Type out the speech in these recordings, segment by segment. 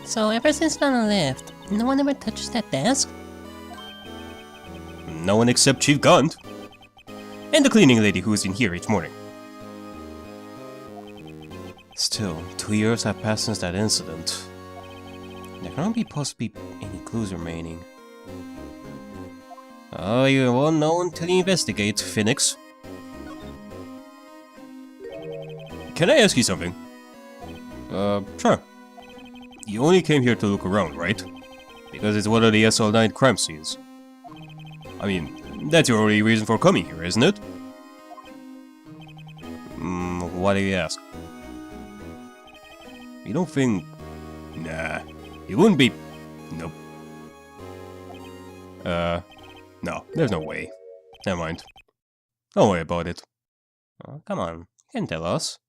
So ever since Lana left, no one ever touches that desk? No one except Chief Gant. And the cleaning lady who's in here each morning. Still, 2 years have passed since that incident. There can't be possibly any clues remaining. Oh, you won't know until you investigate, Phoenix. Can I ask you something? Sure. You only came here to look around, right? Because it's one of the SL9 crime scenes. I mean, that's your only reason for coming here, isn't it? Why do you ask? You don't think... Nah, you wouldn't be... Nope. No, there's no way. Never mind. Don't worry about it. Oh, come on, you can tell us.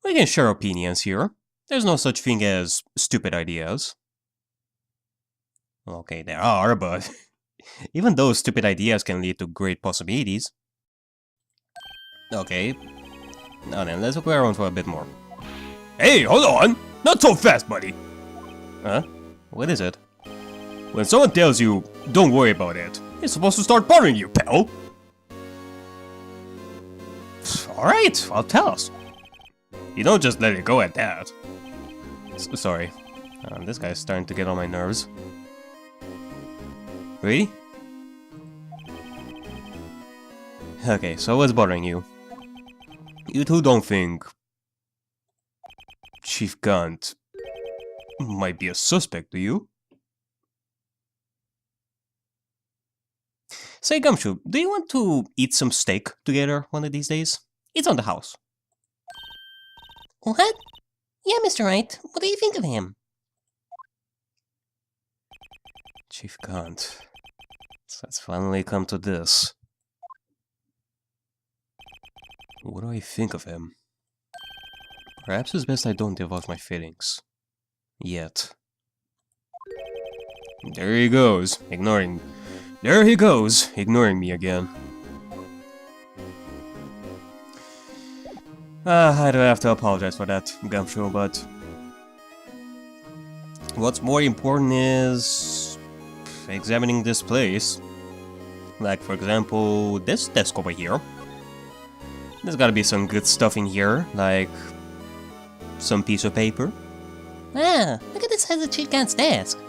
We can share opinions here. There's no such thing as stupid ideas. Okay, there are, but... even those stupid ideas can lead to great possibilities. Okay. Now then, let's look around for a bit more. Hey, hold on! Not so fast, buddy! Huh? What is it? When someone tells you, don't worry about it, it's supposed to start bothering you, pal! Alright, well, tell us. You don't just let it go at that. Sorry. This guy's starting to get on my nerves. Really? Okay, so what's bothering you? You two don't think... Chief Gant might be a suspect, do you? Say, Gumshoe, do you want to eat some steak together one of these days? It's on the house. What? Yeah, Mr. Wright, what do you think of him? Chief Gant. So it's finally come to this. What do I think of him? Perhaps it's best I don't divulge my feelings. Yet. There he goes, ignoring... There he goes, ignoring me again. I don't have to apologize for that, Gumshoe, but... what's more important is... examining this place. Like, for example, this desk over here. There's gotta be some good stuff in here, like... some piece of paper. Wow, look at the size of Chief Gant's desk.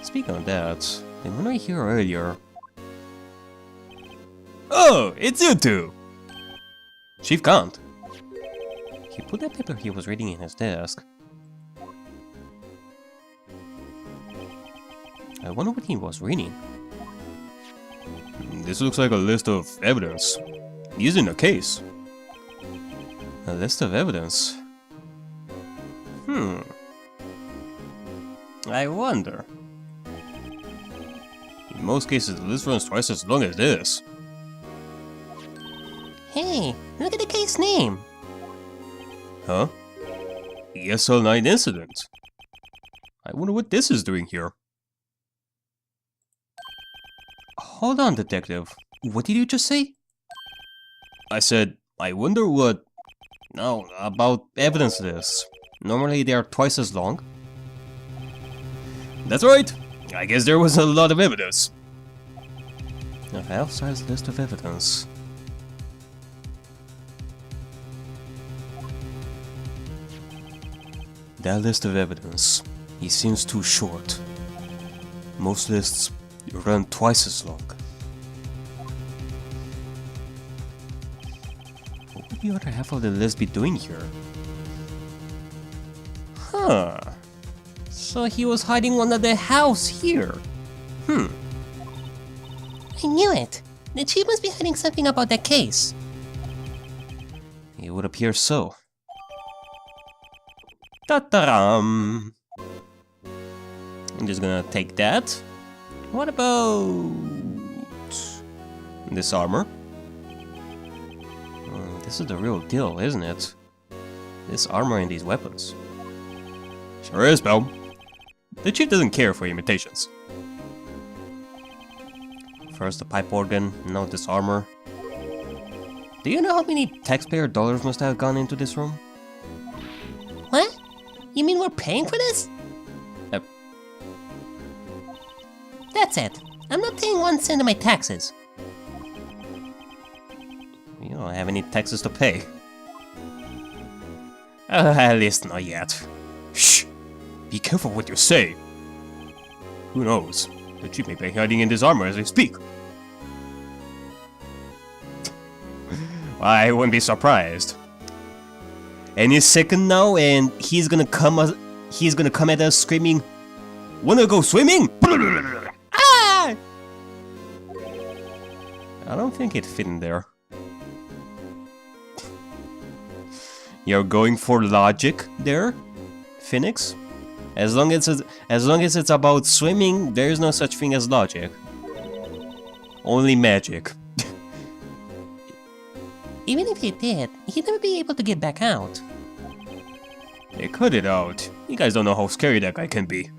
Speaking of that, and when I hear earlier... Oh, it's you two! Chief Gant. He put that paper he was reading in his desk. I wonder what he was reading. This looks like a list of evidence. Used in a case. A list of evidence? I wonder. In most cases, the list runs twice as long as this. Hey, look at the case name. Huh? The SL9 incident. I wonder what this is doing here. Hold on, detective. What did you just say? I said, I wonder what... No, about evidence this. Normally they are twice as long. That's right. I guess there was a lot of evidence. A half-sized list of evidence. That list of evidence, it seems too short. Most lists run twice as long. What would the other half of the list be doing here? Huh. So he was hiding under the house here. I knew it. The chief must be hiding something about that case. It would appear so. Ta-ta-ram! I'm just gonna take that. What about... this armor? This is the real deal, isn't it? This armor and these weapons. Sure is, pal. The chief doesn't care for imitations. First the pipe organ, now this armor. Do you know how many taxpayer dollars must have gone into this room? What? You mean we're paying for this? That's it. I'm not paying 1 cent of my taxes. You don't have any taxes to pay. At least not yet. Shh! Be careful what you say. Who knows? The chief may be hiding in this armor as we speak. I wouldn't be surprised. Any second now, and he's gonna come at us screaming, "Wanna go swimming?" Ah! I don't think it fit in there. You're going for logic there, Phoenix? As long as it's about swimming, there's no such thing as logic. Only magic. Even if he did, he'd never be able to get back out. They cut it out. You guys don't know how scary that guy can be.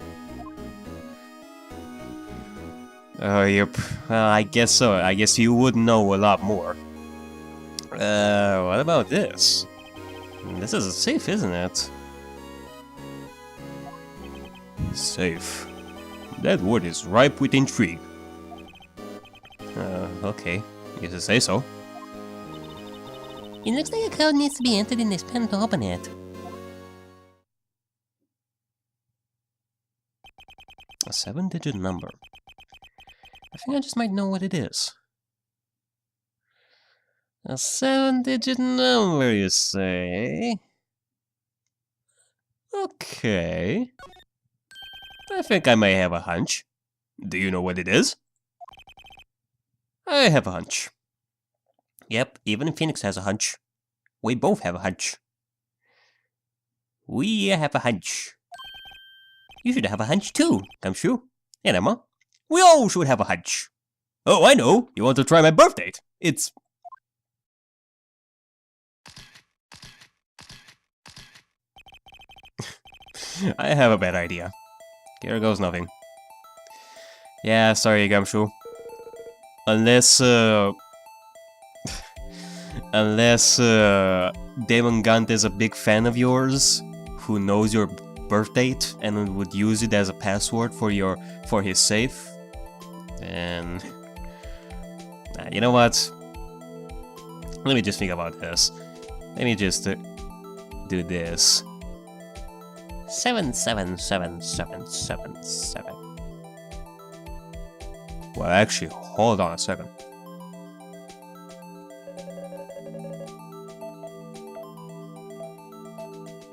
Yep. I guess so. I guess you would know a lot more. What about this? This is a safe, isn't it? Safe. That word is ripe with intrigue. Okay. Guess I say so. It looks like a code needs to be entered in this pen to open it. A 7-digit number. I think I just might know what it is. A 7-digit number, you say? Okay. I think I may have a hunch. Do you know what it is? I have a hunch. Yep, even Phoenix has a hunch. We both have a hunch. We have a hunch. You should have a hunch too, Gumshoe. And Emma. We all should have a hunch. Oh, I know! You want to try my birth date? It's... I have a bad idea. Here goes nothing. Yeah, sorry, Gumshoe. Unless Damon Gant is a big fan of yours, who knows your birth date and would use it as a password for his safe. And you know what? Let me just think about this. Let me just do this. 777777. Well, actually, hold on a second.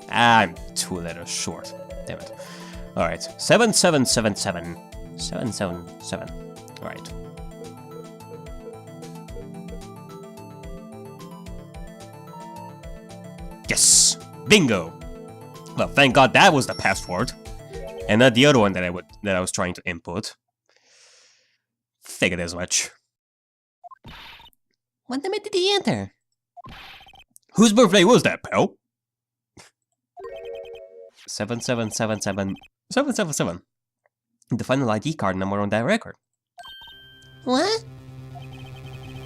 I'm 2 letters short. Damn it. Alright. 7777. 777. Alright. Yes! Bingo! Well, thank God that was the password. And not the other one that I was trying to input. Figured as much. What number did he enter? Whose birthday was that, pal? 7777. 777. The final ID card number on that record. What?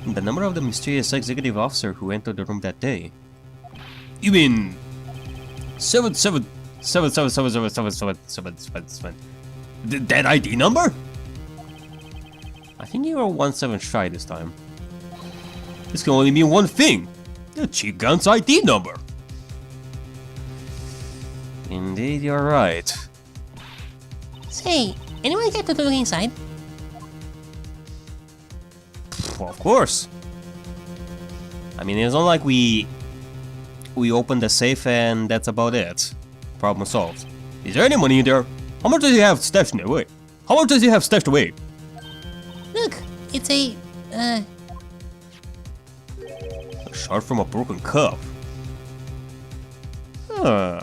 The number of the mysterious executive officer who entered the room that day. You mean 777777777? That ID number? I think you were 17 shy this time. This can only mean one thing. The Chief Gun's ID number. Indeed, you're right. Say, anyone get to look inside? Well, of course. I mean, it's not like we opened the safe and that's about it. Problem solved. Is there any money in there? How much does he have stashed away? How much does he have stashed away? Look, it's a shard from a broken cup. Huh.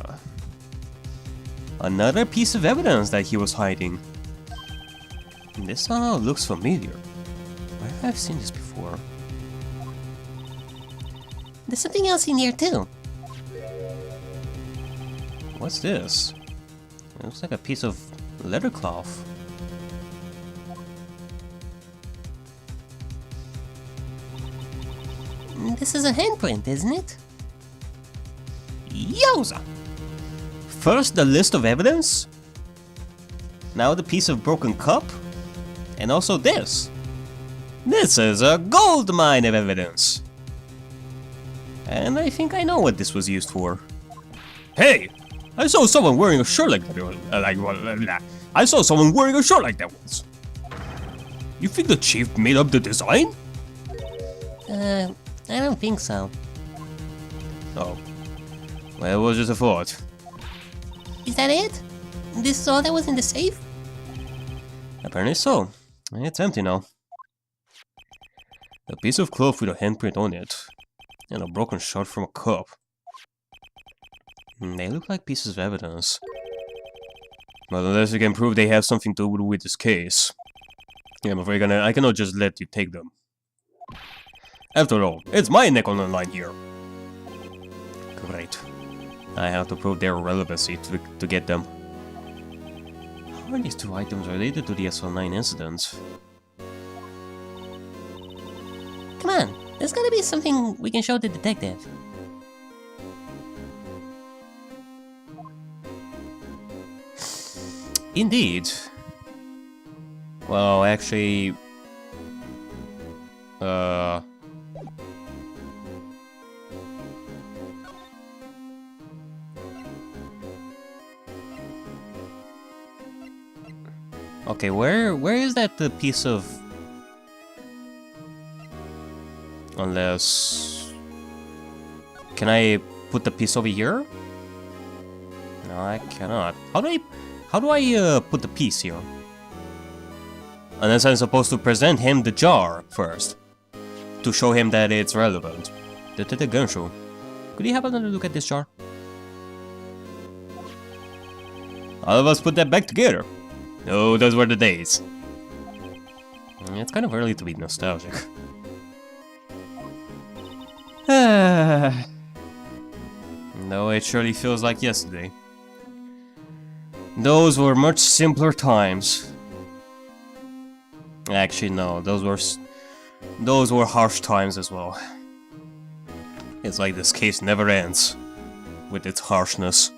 Another piece of evidence that he was hiding. This somehow looks familiar. Where have I seen this before? There's something else in here too. What's this? It looks like a piece of leather cloth. This is a handprint, isn't it? Yowza! First, the list of evidence. Now the piece of broken cup. And also this. This is a gold mine of evidence. And I think I know what this was used for. Hey! I saw someone wearing a shirt like that. I saw someone wearing a shirt like that once. You think the chief made up the design? I don't think so. Oh. Well, it was just a thought. Is that it? This is all that was in the safe? Apparently so. It's empty now. A piece of cloth with a handprint on it. And a broken shard from a cup. They look like pieces of evidence. But unless you can prove they have something to do with this case, I'm afraid I cannot just let you take them. After all, it's my neck on the line here. Great. I have to prove their relevancy to get them. How are these two items related to the SL9 incident? Come on, there's gotta be something we can show the detective. Indeed. Well, actually... Okay, where is that the piece of... Unless... Can I put the piece over here? No, I cannot. How do I put the piece here? Unless I'm supposed to present him the jar first. To show him that it's relevant. The gun show. Could you have another look at this jar? All of us put that back together. Oh, those were the days. It's kind of early to be nostalgic. No, it surely feels like yesterday. Those were much simpler times. Actually, no, those were harsh times as well. It's like this case never ends with its harshness.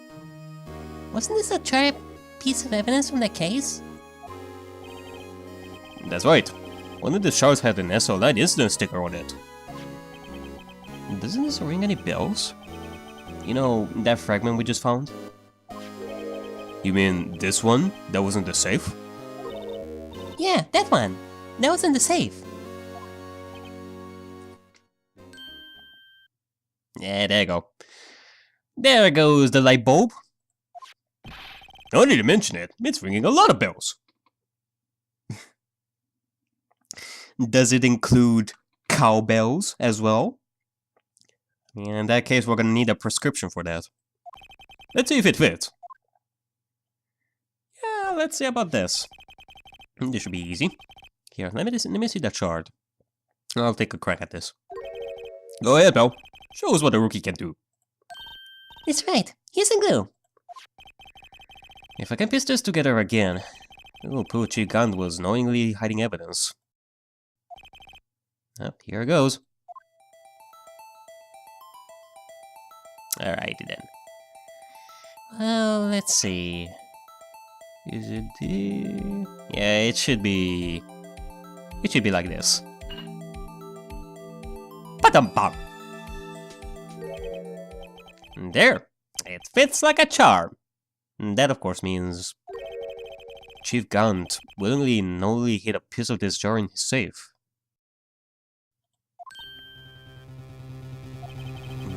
Wasn't this a sharp piece of evidence from the case? That's right. One of the shards had an SL9 incident sticker on it. Doesn't this ring any bells? You know, that fragment we just found? You mean this one that was in the safe? Yeah, that one. That was in the safe. Yeah, there you go. There goes the light bulb. No need to mention it. It's ringing a lot of bells. Does it include cowbells as well? In that case, we're gonna need a prescription for that. Let's see if it fits. Yeah, let's see about this. This should be easy. Here, let me see that shard. I'll take a crack at this. Go ahead, Belle. Show us what a rookie can do. That's right. Here's some glue. If I can piece this together again, oh, poor Gyakuten was knowingly hiding evidence. Oh, here it goes. Alrighty then. Well, let's see. Is it the... Yeah, it should be... It should be like this. Ba-dum-bum! There! It fits like a charm! And that, of course, means... Chief Gyakuten willingly and knowingly hid a piece of this jar in his safe.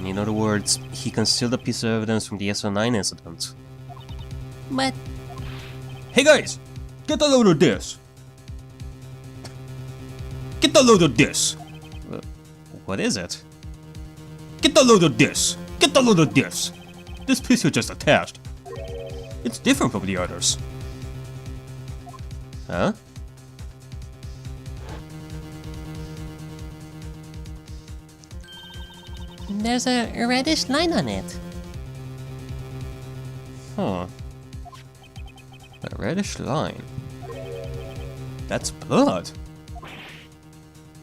In other words, he concealed a piece of evidence from the SL9 incident. But... Hey guys! Get a load of this! Get a load of this! What is it? Get a load of this! Get a load of this! This piece you just attached. It's different from the others. Huh? There's a reddish line on it. Huh. A reddish line. That's blood.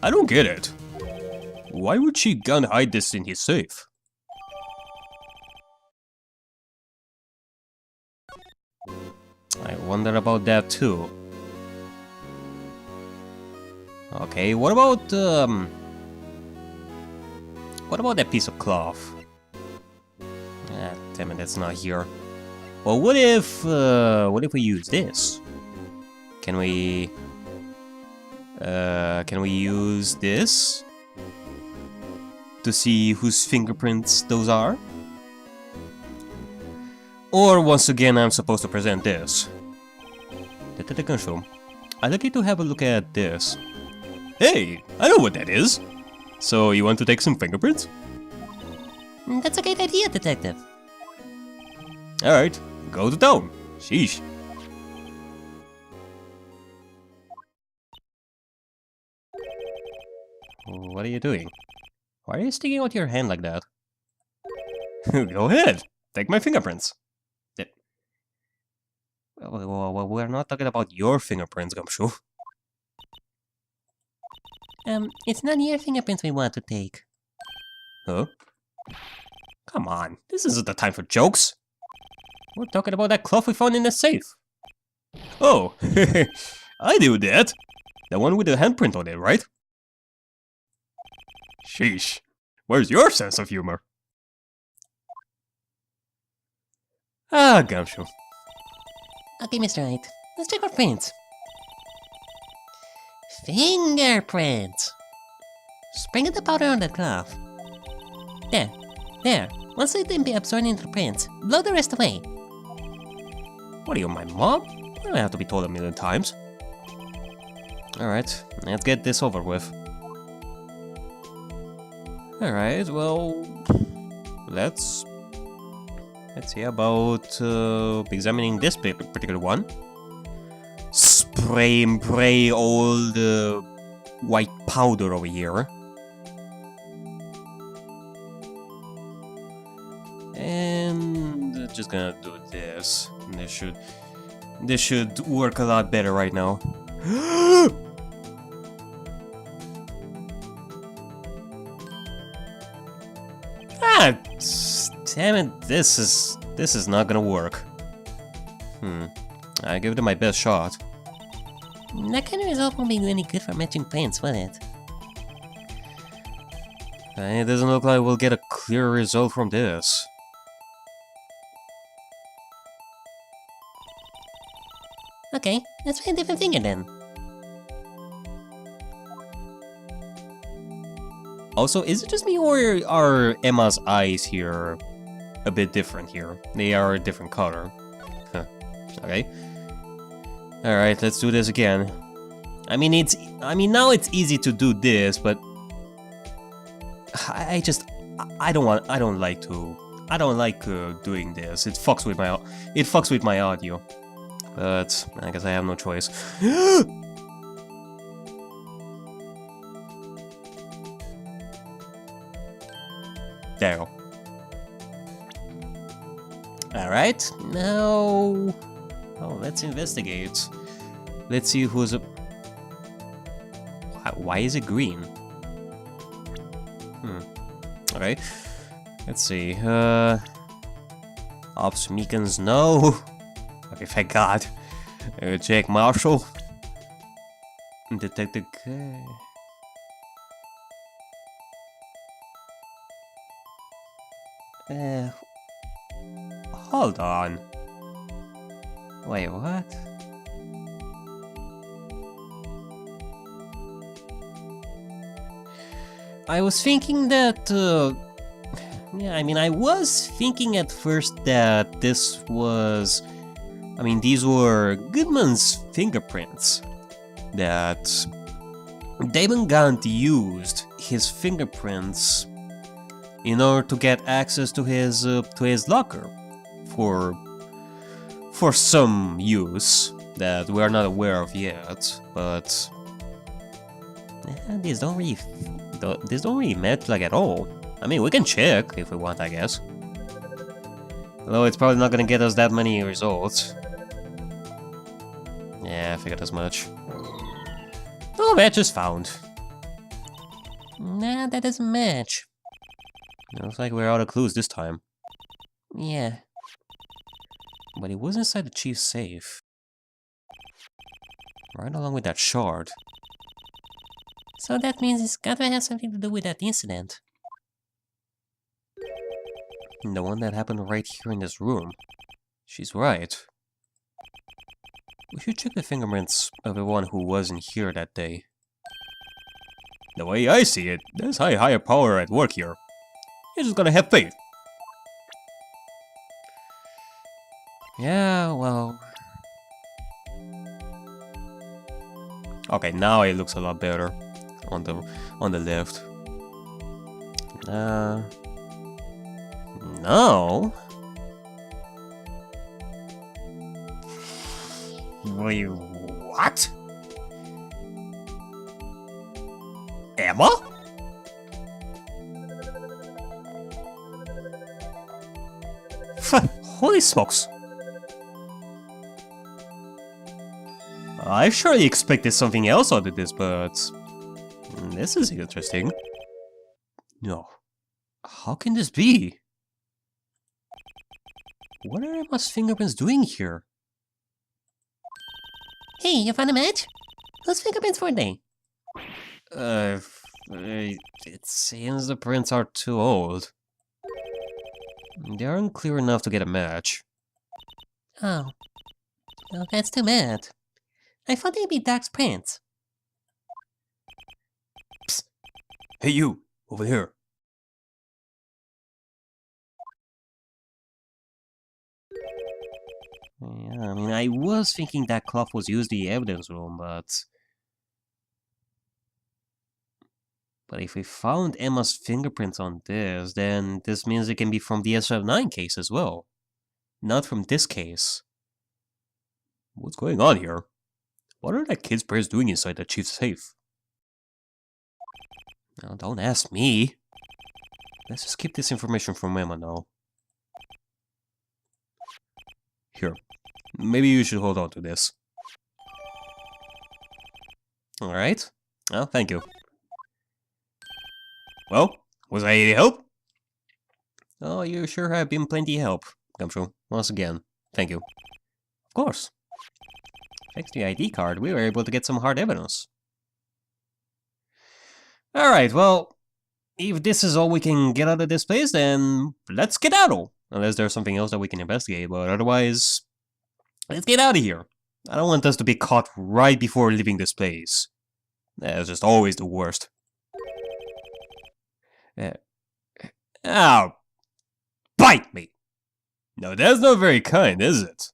I don't get it. Why would Gyakuten hide this in his safe? I wonder about that too. Okay, what about that piece of cloth? Ah, damn it, that's not here. Well, what if we use this? Can we use this to see whose fingerprints those are? Or once again, I'm supposed to present this. I'd like you to have a look at this. Hey, I know what that is. So you want to take some fingerprints? That's a great idea, Detective. Alright, go to town. Sheesh. What are you doing? Why are you sticking out your hand like that? Go ahead, take my fingerprints. Well, we're not talking about your fingerprints, Gumshoe. It's not your fingerprints we want to take. Huh? Come on, this isn't the time for jokes. We're talking about that cloth we found in the safe. Oh, I knew that. The one with the handprint on it, right? Sheesh, where's your sense of humor? Ah, Gumshoe. Okay, Mr. Wright, let's check our prints. Fingerprints! Sprinkle the powder on that cloth. There. Once let them be absorbed into the prints, blow the rest away. What are you, my mom? I don't have to be told a million times. Alright, let's get this over with. Alright, well... Let's see about examining this particular one. Spray and pray all the white powder over here. And just gonna do this. This should work a lot better right now. Ah, damn it! This is not gonna work. I give it my best shot. That kind of result won't be any good for matching prints, will it? It doesn't look like we'll get a clear result from this. Okay, let's try a different finger then. Also, is it just me or are Emma's eyes here a bit different here? They are a different color. Huh. Okay. Alright, let's do this again. I mean now it's easy to do this, but I don't like doing this. It fucks with my audio. But I guess I have no choice. There. Alright, now... Oh, let's investigate. Let's see who's a... Why is it green? Okay. Let's see. Ops Meekins, no. Okay, thank God. Jack Marshall. Detective K. Hold on. Wait, what? I was thinking that, yeah, I mean, I was thinking at first that this was... I mean, these were Goodman's fingerprints. That Damon Gant used his fingerprints in order to get access to his locker for some use that we are not aware of yet, but these don't really match like at all. I mean, we can check if we want, I guess. Although it's probably not gonna get us that many results. Yeah, I figured as much. Oh, match is found. Nah, that doesn't match. Looks like we're out of clues this time. Yeah. But it was inside the chief's safe. Right along with that shard. So that means it's gotta have something to do with that incident. The one that happened right here in this room. She's right. We should check the fingerprints of everyone who wasn't here that day. The way I see it, there's higher power at work here. You just gotta have faith. Yeah, well... Okay, now it looks a lot better on the left. No. Wait, what? Emma? Holy smokes! I surely expected something else out of this, but this is interesting. No. How can this be? What are Emma's fingerprints doing here? Hey, you found a match? Whose fingerprints were they? It seems the prints are too old. They aren't clear enough to get a match. Oh. Well, that's too bad. I thought they'd be Doc's prints. Psst. Hey you, over here. Yeah, I mean, I was thinking that cloth was used in the evidence room, but if we found Emma's fingerprints on this, then this means it can be from the SF9 case as well. Not from this case. What's going on here? What are that kid's prayers doing inside the chief's safe? Now, don't ask me. Let's just keep this information from Emma now. Here. Maybe you should hold on to this. Alright. Oh, thank you. Well, was I any help? Oh, you sure have been plenty help, Gumshoe. Once again, thank you. Of course. Thanks to the ID card, we were able to get some hard evidence. Alright, well, if this is all we can get out of this place, then let's get out. Unless there's something else that we can investigate, but otherwise, let's get out of here. I don't want us to be caught right before leaving this place. That's just always the worst. Ow! Bite me! No, that's not very kind, is it?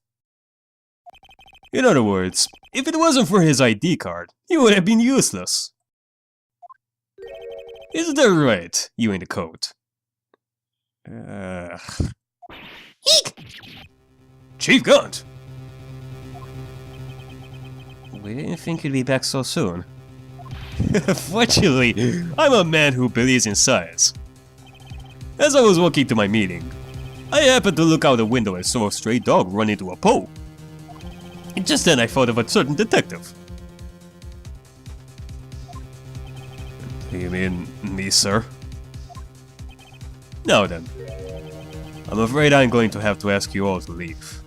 In other words, if it wasn't for his ID card, he would have been useless. Isn't that right, you in the coat? Eek! Chief Gunt! We didn't think you'd be back so soon. Fortunately, I'm a man who believes in science. As I was walking to my meeting, I happened to look out the window and saw a stray dog run into a pole. And just then I thought of a certain detective. You mean me, sir? Now then, I'm afraid I'm going to have to ask you all to leave.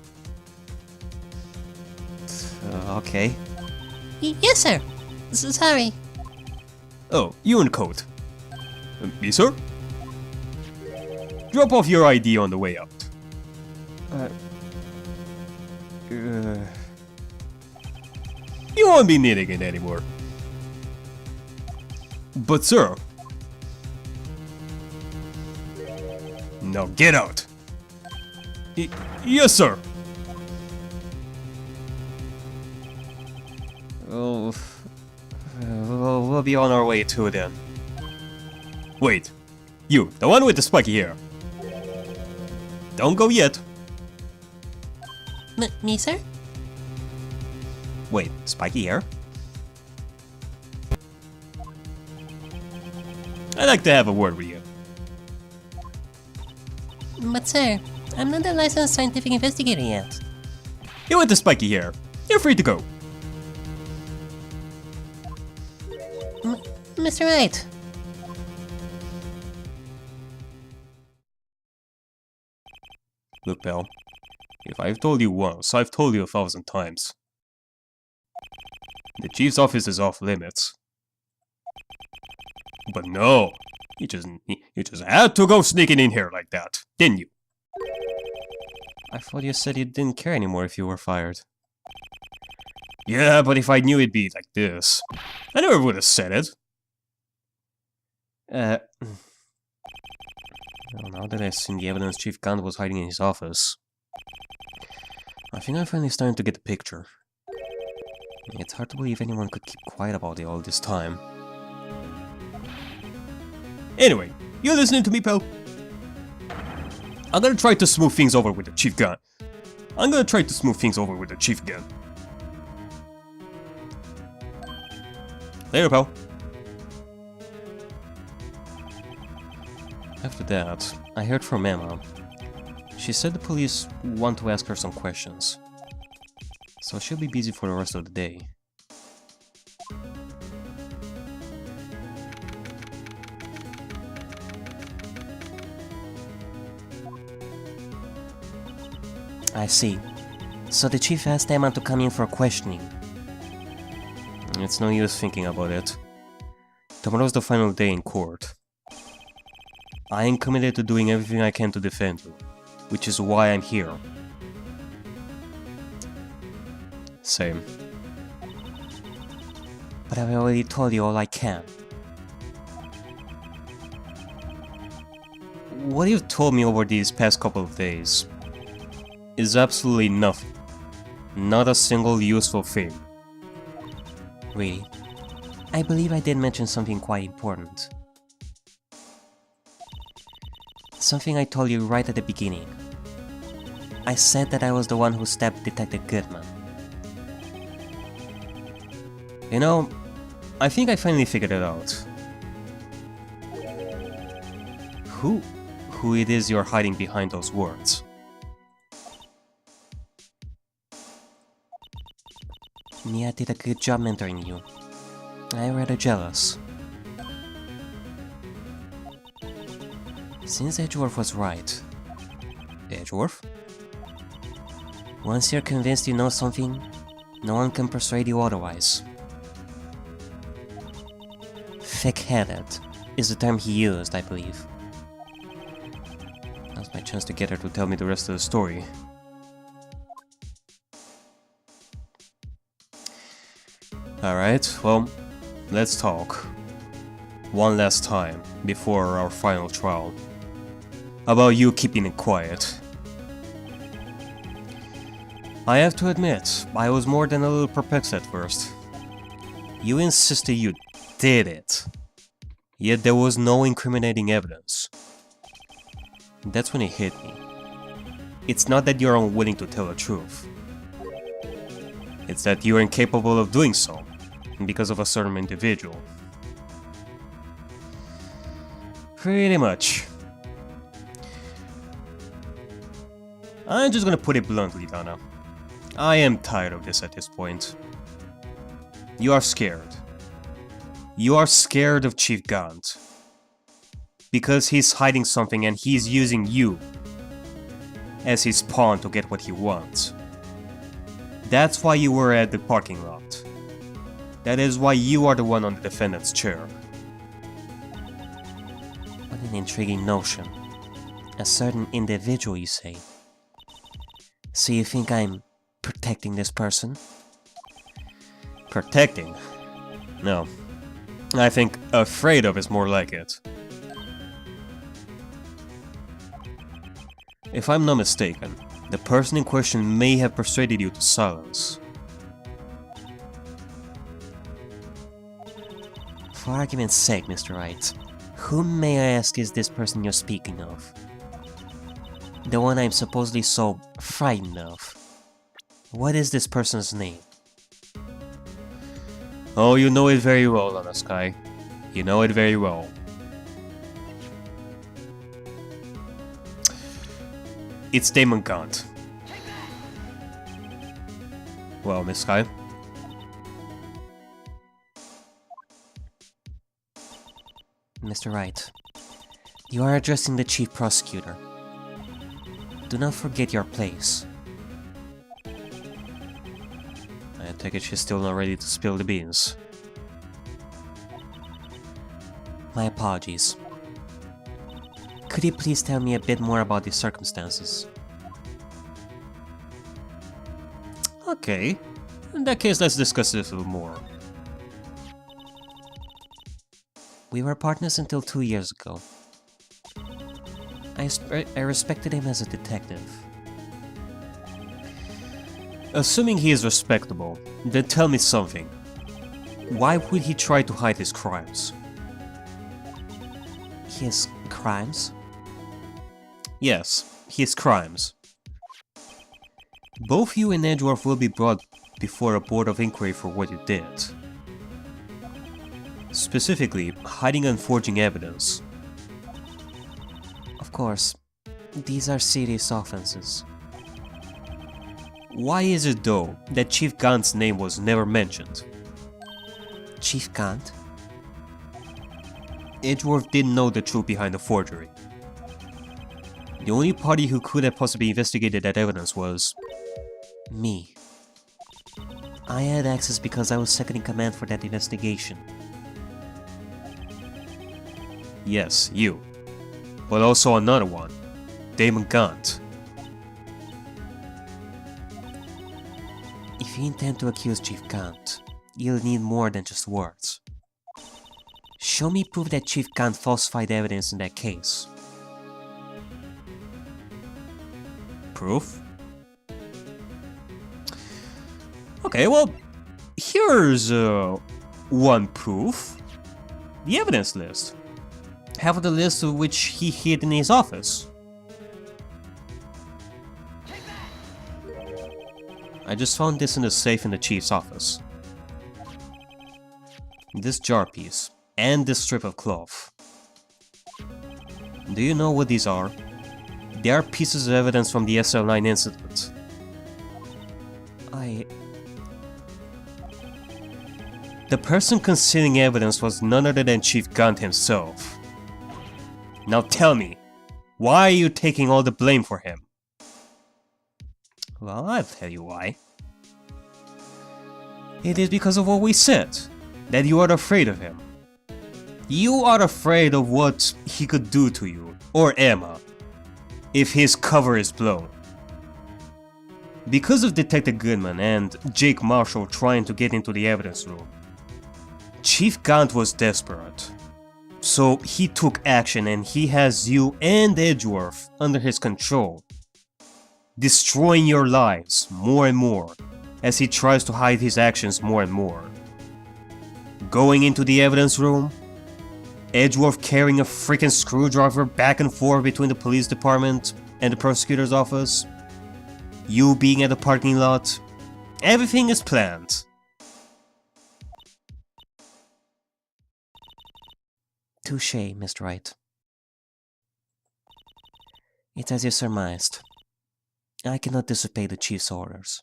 Okay. Yes, sir. Sorry. Oh, you in coat. Me, sir? Drop off your ID on the way out. You won't be needing it anymore. But, sir... Now get out! Yes, sir! Oh... we'll be on our way too then. Wait. You, the one with the spiky hair. Don't go yet. Me, sir? Wait, spiky hair? I'd like to have a word with you. But, sir, I'm not a licensed scientific investigator yet. You with the spiky hair. You're free to go. Mr. Wright. Look, pal. If I've told you once, I've told you 1,000 times. The chief's office is off limits. But no, you just had to go sneaking in here like that, didn't you? I thought you said you didn't care anymore if you were fired. Yeah, but if I knew it'd be like this, I never would have said it. Well, now that I've seen the evidence Chief Gant was hiding in his office, I think I'm finally starting to get the picture. It's hard to believe anyone could keep quiet about it all this time. Anyway, you listening to me, pal? I'm gonna try to smooth things over with the Chief Gant. Later, pal. After that, I heard from Emma. She said the police want to ask her some questions, so she'll be busy for the rest of the day. I see. So the chief asked Emma to come in for questioning. It's no use thinking about it. Tomorrow's the final day in court. I am committed to doing everything I can to defend you, which is why I'm here. Same. But I've already told you all I can. What you've told me over these past couple of days is absolutely nothing. Not a single useful thing. Really? I believe I did mention something quite important. Something I told you right at the beginning. I said that I was the one who stabbed Detective Goodman. You know, I think I finally figured it out. Who it is you're hiding behind those words. Mia did a good job mentoring you. I'm rather jealous. Since Edgeworth was right... Edgeworth? Once you're convinced you know something, no one can persuade you otherwise. Thick-headed is the term he used, I believe. Now's my chance to get her to tell me the rest of the story. Alright, well, let's talk. One last time, before our final trial. About you keeping it quiet. I have to admit, I was more than a little perplexed at first. You insisted you did it. Yet there was no incriminating evidence. That's when it hit me. It's not that you're unwilling to tell the truth. It's that you're incapable of doing so, because of a certain individual. Pretty much. I'm just gonna put it bluntly, Dana. I am tired of this at this point. You are scared. You are scared of Chief Gant. Because he's hiding something and he's using you as his pawn to get what he wants. That's why you were at the parking lot. That is why you are the one on the defendant's chair. What an intriguing notion. A certain individual, you say? So you think I'm protecting this person? Protecting? No. I think afraid of is more like it. If I'm not mistaken, the person in question may have persuaded you to silence. For argument's sake, Mr. Wright, who, may I ask, is this person you're speaking of? The one I'm supposedly so frightened of. What is this person's name? Oh, you know it very well, Anaskai. You know it very well. It's Damon Gant. Well, Miss Sky. Mr. Wright, you are addressing the Chief Prosecutor. Do not forget your place. take it she's still not ready to spill the beans. My apologies. Could you please tell me a bit more about the circumstances? Okay. In that case, let's discuss this a little more. We were partners until 2 years ago. I respected him as a detective. Assuming he is respectable, then tell me something. Why would he try to hide his crimes? His crimes? Yes, his crimes. Both you and Edgeworth will be brought before a board of inquiry for what you did. Specifically, hiding and forging evidence. Of course, these are serious offenses. Why is it though that Chief Gant's name was never mentioned? Chief Gant? Edgeworth didn't know the truth behind the forgery. The only party who could have possibly investigated that evidence was me. I had access because I was second in command for that investigation. Yes, you. But also another one, Damon Gant. If you intend to accuse Chief Gant, you'll need more than just words. Show me proof that Chief Gant falsified evidence in that case. Proof? Okay, well, here's one proof. The evidence list. Half of the list of which he hid in his office. I just found this in the safe in the chief's office. This jar piece, and this strip of cloth. Do you know what these are? They are pieces of evidence from the SL9 incident. The person concealing evidence was none other than Chief Gant himself. Now tell me, why are you taking all the blame for him? Well, I'll tell you why. It is because of what we said, that you are afraid of him. You are afraid of what he could do to you, or Emma, if his cover is blown. Because of Detective Goodman and Jake Marshall trying to get into the evidence room, Chief Gant was desperate. So he took action and he has you and Edgeworth under his control, destroying your lives more and more as he tries to hide his actions more and more. Going into the evidence room, Edgeworth carrying a freaking screwdriver back and forth between the police department and the prosecutor's office, you being at the parking lot, everything is planned. Touché, Mr. Wright. It's as you surmised. I cannot disobey the Chief's orders.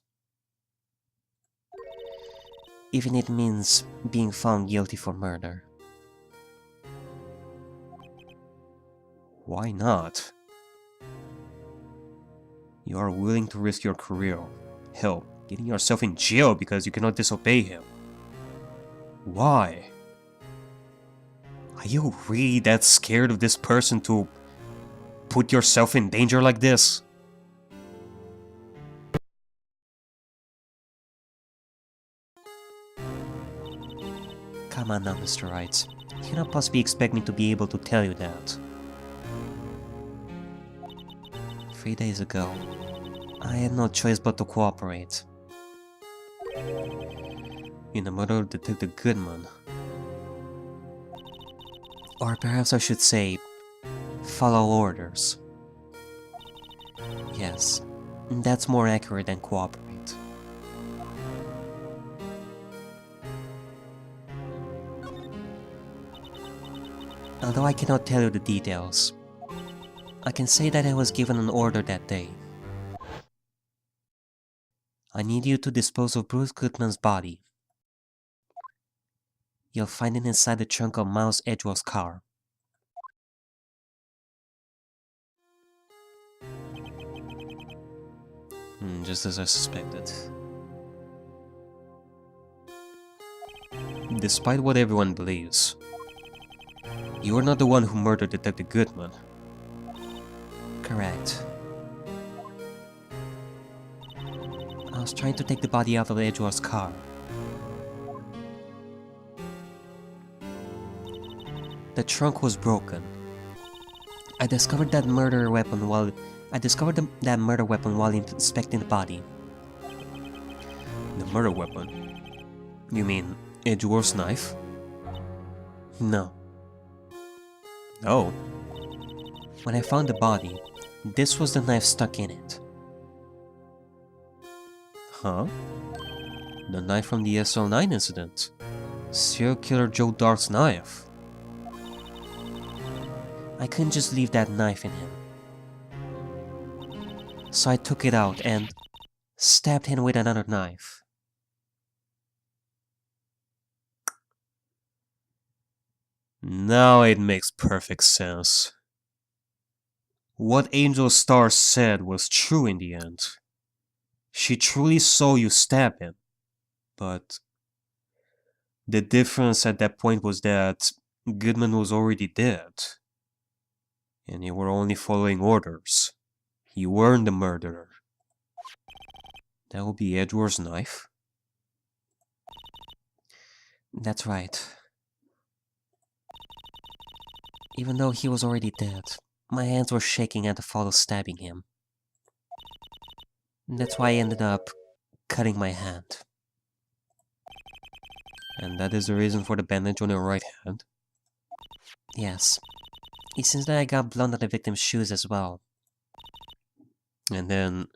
Even if it means being found guilty for murder. Why not? You are willing to risk your career, hell, getting yourself in jail because you cannot disobey him. Why? Are you really that scared of this person to put yourself in danger like this? Come on now, Mr. Wright. You cannot possibly expect me to be able to tell you that. 3 days ago, I had no choice but to cooperate. In the murder of Detective Goodman. Or perhaps I should say, follow orders. Yes, that's more accurate than cooperate. Although I cannot tell you the details, I can say that I was given an order that day. I need you to dispose of Bruce Goodman's body. You'll find it inside the trunk of Miles Edgeworth's car. Just as I suspected. despite what everyone believes, you are not the one who murdered Detective Goodman. Correct. I was trying to take the body out of Edgeworth's car. The trunk was broken. I discovered that murder weapon while inspecting the body. The murder weapon? You mean Edgeworth's knife? No. No. When I found the body, this was the knife stuck in it. Huh? The knife from the SL9 incident. Serial killer Joe Dark's knife. I couldn't just leave that knife in him. So I took it out and stabbed him with another knife. Now it makes perfect sense. What Angel Star said was true in the end. She truly saw you stab him, but the difference at that point was that Goodman was already dead, and you were only following orders. You weren't the murderer. That would be Edgeworth's knife? That's right. Even though he was already dead, my hands were shaking at the thought of stabbing him. That's why I ended up cutting my hand. And that is the reason for the bandage on your right hand? Yes. It seems that I got blood on the victim's shoes as well. And then...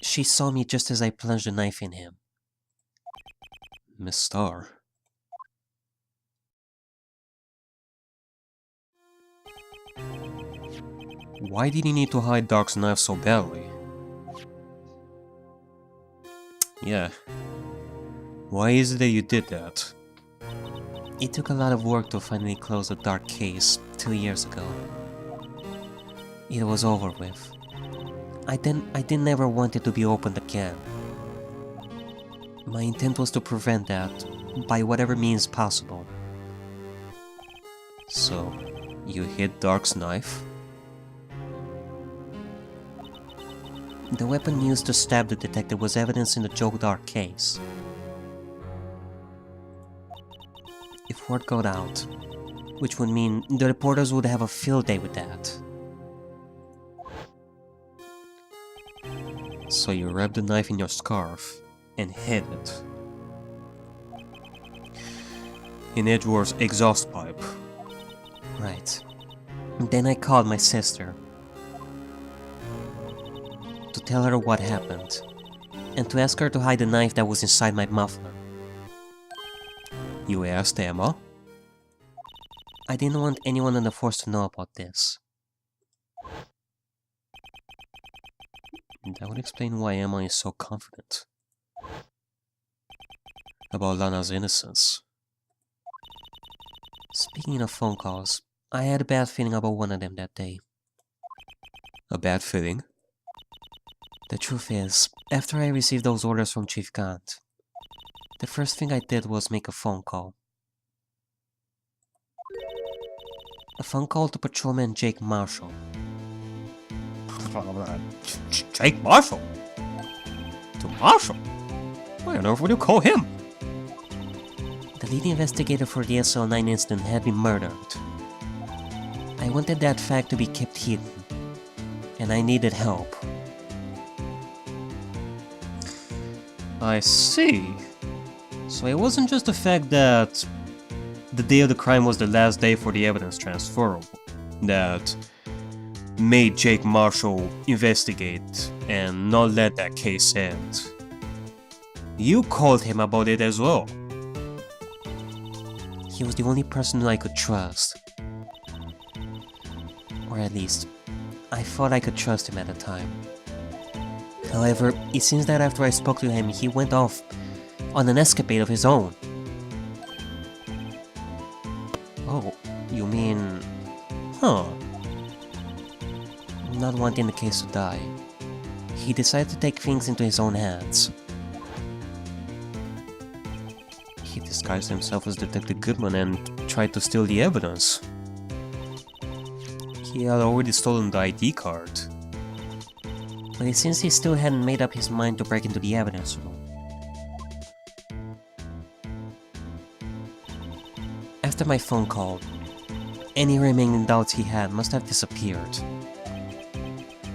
She saw me just as I plunged the knife in him. Miss Star. Why did you need to hide Dark's knife so badly? Yeah. Why is it that you did that? It took a lot of work to finally close the Dark case 2 years ago. It was over with. I didn't ever want it to be opened again. My intent was to prevent that by whatever means possible. So, you hid Dark's knife? The weapon used to stab the detective was evidence in the Joe Dark case. If word got out, which would mean the reporters would have a field day with that. So you wrapped the knife in your scarf and hid it. In Edgeworth's exhaust pipe. Right. Then I called my sister to tell her what happened, and to ask her to hide the knife that was inside my muffler. You asked Emma? I didn't want anyone on the force to know about this. That would explain why Emma is so confident about Lana's innocence. Speaking of phone calls, I had a bad feeling about one of them that day. A bad feeling? The truth is, after I received those orders from Chief Gant, the first thing I did was make a phone call. A phone call to Patrolman Jake Marshall. Jake Marshall? To Marshall? Why on earth would you call him? The lead investigator for the SL9 incident had been murdered. I wanted that fact to be kept hidden, and I needed help. I see. So it wasn't just the fact that the day of the crime was the last day for the evidence transferable that made Jake Marshall investigate and not let that case end. You called him about it as well. He was the only person who I could trust. Or at least, I thought I could trust him at the time. However, it seems that after I spoke to him, he went off on an escapade of his own. Oh, you mean... Huh. Not wanting the case to die, he decided to take things into his own hands. He disguised himself as Detective Goodman and tried to steal the evidence. He had already stolen the ID card. But it seems he still hadn't made up his mind to break into the evidence room. After my phone call, any remaining doubts he had must have disappeared.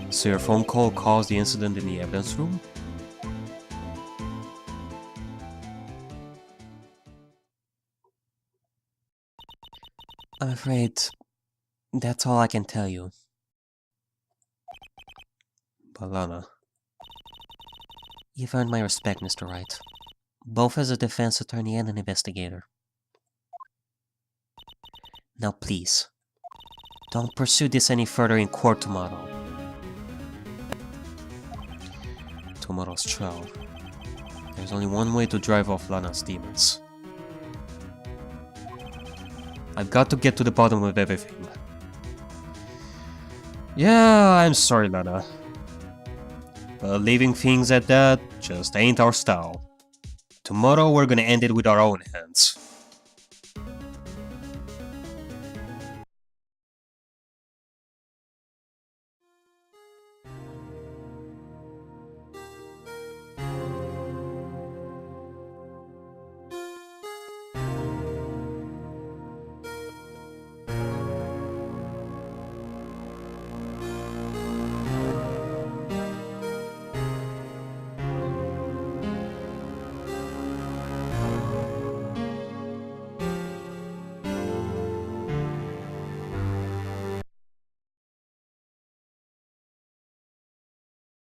So your phone call caused the incident in the evidence room? I'm afraid that's all I can tell you. But Lana... You've earned my respect, Mr. Wright, both as a defense attorney and an investigator. Now please, don't pursue this any further in court tomorrow. Tomorrow's trial. There's only one way to drive off Lana's demons. I've got to get to the bottom of everything. Yeah, I'm sorry, Lana. But leaving things at that just ain't our style. Tomorrow we're gonna end it with our own hands.